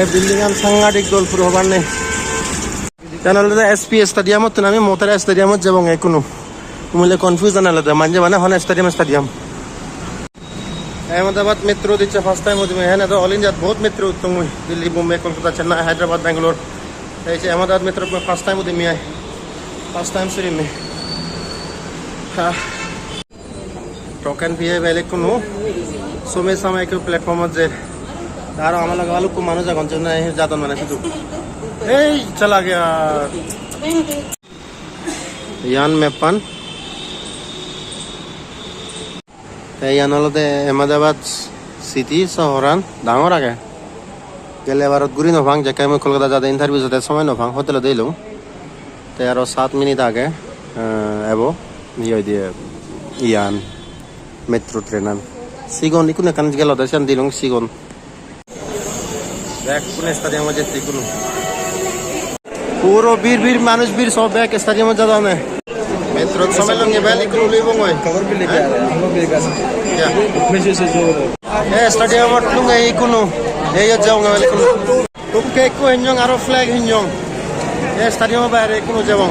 এই বিল্ডিং আন সাংঘাতিক দল পুরো হবার নেই জানালে এসপি স্টেডিয়ামত আমি মোতারা স্টেডিয়ামত যাব কোনো মুলে কনফিউজ জানালে মানে মানে হন স্টেডিয়াম अहमदाबाद मेट्रो दिच्छा फर्स्ट टाइम होती है ना तो ऑल इंडिया बहुत मेट्रो उत्तम हुई दिल्ली मुंबई कोलकाता चेन्नई हैदराबाद बेंगलोर ऐसे अहमदाबाद मेट्रो में फर्स्ट टाइम होती है फर्स्ट टाइम सिरी में हाँ टोकन भी है पहले को नो सुमे समय के प्लेटफॉर्म जे दारो हमारा गालू को मानो जागन चलना है ज़्यादा माने शुद्ध ए चला गया यान में पन अहमदाबाद सिटी शहरान डांगर आगे गले बार गुरी नफांग जैसे मैं कोलकाता जाते इंटरव्यू जाते समय नफांग होटल दे लूँ तो यार 7 मिनट आगे एबो ये दिए यान मेट्रो ट्रेन सिगोन इकुने कन्ज गेलो दर्शन दिलूँ सिगोन बैक पुणे स्टेडियम में जेती कुनु पूरो बीर मानुष बीर सब बैक स्टेडियम में जाता है मेट्रो समय लोग ये बैली कुनु ले बोंगे कवर भी लेके आ रहे हैं हम लोग भी क्या मैसेज से जो है स्टेडियम में लूँगा ये कुनु ये जाऊँगा वाले कुनु तुम के को हिंजोंग आरो फ्लैग हिंजोंग ये स्टेडियम में बाहर कुनु जाऊँ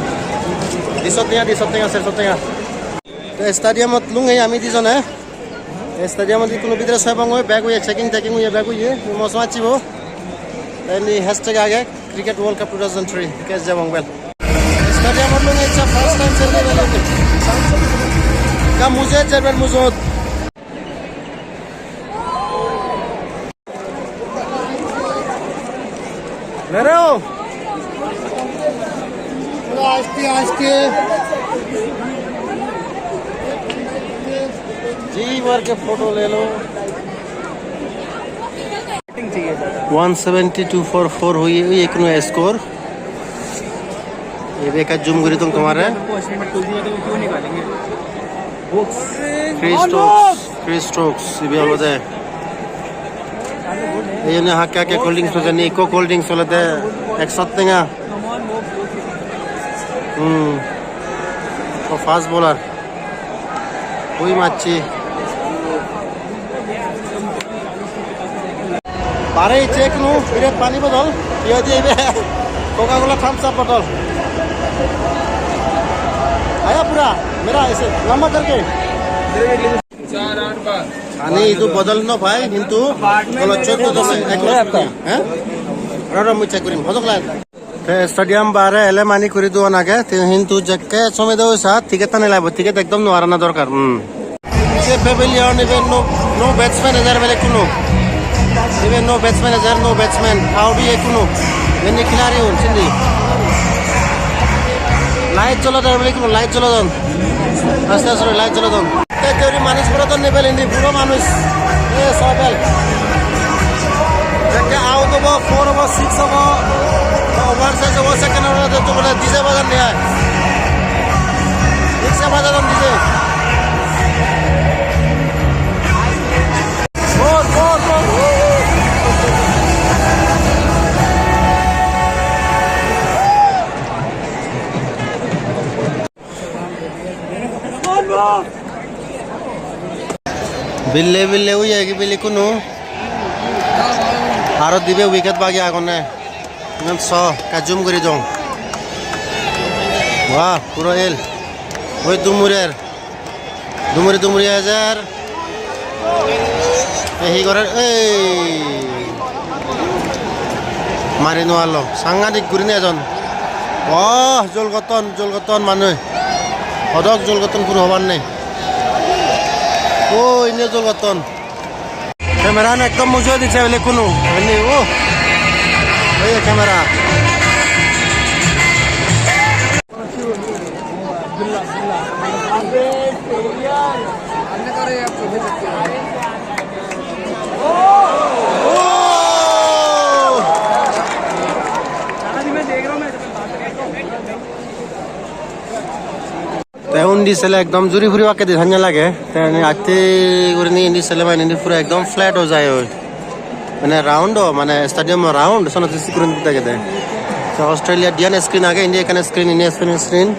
दिसोतेंगा तो स्टेडियम में लूँगा ये आमी दिसों ने स्टेडियम में कुनु बिदर सब बोंगे बैग हुए चेकिंग हुए बैग हुए मौसम अच्छी वो एंडी हैशटैग आ गया क्रिकेट वर्ल्ड कप 2003 कैसे जाऊँ वेल स्टेडियम में लूँगा अच्छा फर्स्ट टाइम चलने वाले का मुझे चलने मुझे ले रहे हो आस्ते जी बार के फोटो ले लो 172.44 हुई एक नो स्कोर ये देखा जूम करी तुम तुम्हारे फ्री स्ट्रोक्स ये भी होता है ये ने हाँ क्या कोल्ड ड्रिंक्स होता है इको कोल्ड ड्रिंक्स होता है एक साथ देंगा तो फास्ट बॉलर कोई माची बारे चेक नो फिर पानी बोतल ये दिए कोका कोला थम्स अप बोतल आया पूरा मेरा ऐसे लंबा करके पानी itu botol no bhai কিন্তু kalau 14 हैं ररा मुझे चेक करिम होदक लाइन स्टेडियम बारे एले मानी करी दो नागे কিন্তু जक्के समय दो साथ टिकट नहीं लाइब टिकट एकदम नवाराना दरकार ये पेविलियन इवन नो बैट्समैन इधर वाले कुनो इवन नो बैट्समैन इधर नो बैट्समैन हाउ भी ये कुनो ये खिलाड़ी हूं सिंधी लाइट चलो दर वाले कुनो लाइट चलो दन आस्ते आस्ते लाइट चलो दन तेरी मानुष पूरा तो नेबल इंडी पूरा मानुष ये सबल जक्के आउट हो 4 हो 6 हो ओवर से वो सेकंड ओवर तो बोले डीजे बजान नहीं है एक से बजा दम डीजे बिल्ले हुई है कि बिल्ली कुनु आरो दिबे विकेट बागी आगने इमान सौ का जूम करी जाऊँ वाह पूरा एल वही दुमुरी हजार यही करे मारी नालो सांघातिक घूरी नहीं एजन वाह जलगतन मानुह हदक जलगतन पूरा हबार नहीं ओ इन्हें जलगतन कैमरा ने एकदम मुझे दिखे बोले कुनु ओ ये कैमरा उन्दी सेले एकदम जुरी फुरी वाके दिखाने लगे आते उन्दी सेले मैंने पूरा एकदम फ्लैट हो जाए मैंने राउंड हो मैंने स्टेडियम में राउंड सोना तीसरी कुरन दिखता कहते हैं तो ऑस्ट्रेलिया डियन स्क्रीन आ गए इंडिया का स्क्रीन इंडिया स्क्रीन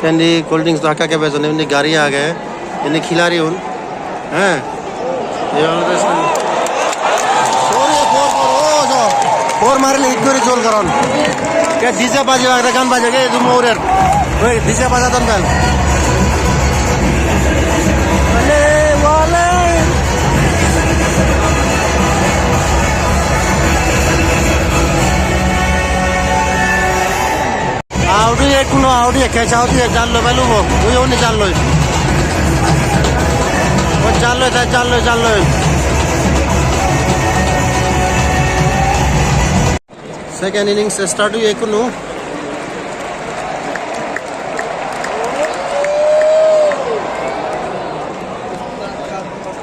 इंडी कोल्ड ड्रिंक्स तो हका के बेचो इंडी गाड़ी आ गए इंडी खिलाड़ी उन हैं ये वाला और मारले इत করে জোল করন কে ডিজে বাজে একটা গান বাজে কে তুমি ওরের ওই ডিজে বাজাতন গান আলে ওয়ালে আউডি একুনো আউডি কে চাউদি জানলো বেলুবো ওই ওনি জানলো ও জানলো সেকেন্ড ইনিংস স্টার্ট হই একুনো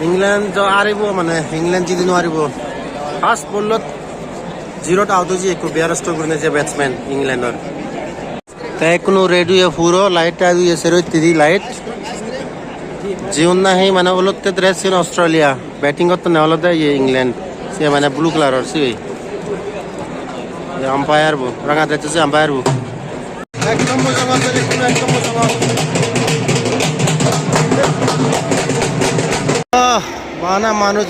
ইংল্যান্ড আরিব মানে ইংল্যান্ড জিদি নোৱাৰিব ফার্স্ট বলত 0 আউট হৈ একো বেয়াৰষ্ট কৰিনে যে ব্যাটসম্যান ইংল্যান্ডৰ তাই কোনো রেডিও পুরো লাইট আই এসেরো তিদি লাইট জীবন না হে মানে ওলতে ড্রেস ইন অস্ট্রেলিয়া ব্যাটিং করতে না হলো ইয়ে ইংল্যান্ড সে মানে ব্লু কালার সে আম্পায়ার বো রাঙা দেখতে সে আম্পায়ার বো একদম মজা করতে দেখুন একদম মজা বানা মানুষ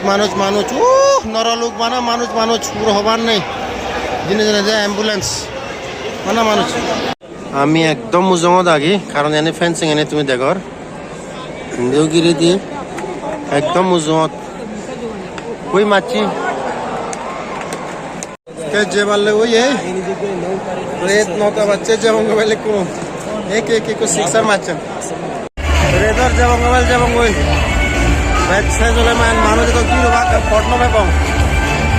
নরলোক বানা মানুষ পুরো হবার নেই দিনে দিনে যে অ্যাম্বুলেন্স বানা মানুষ আমি একদম মুজঙত আগি কারণ এনে ফেন্সিং এনে তুমি দেখর দেওগিরি দিয়ে একদম মুজঙত কই মাছি কে যে বালে ওই রেত নটা বাচ্চা যাবং গেলে কো এক কো সিক্সার মারছেন রেদার যাবং ওই ম্যাচ শেষ হলে মানুষ তো কি রবা ফটনো পাবং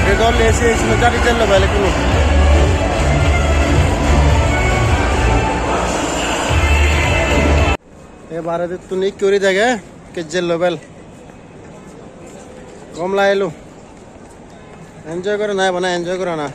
রেদর এসে স্মিটারি চললো বেলে কোনো এবারে তুমি করে দেখে কেজের লেভেল কম লাইলো এনজয় করে না এনজয় করে না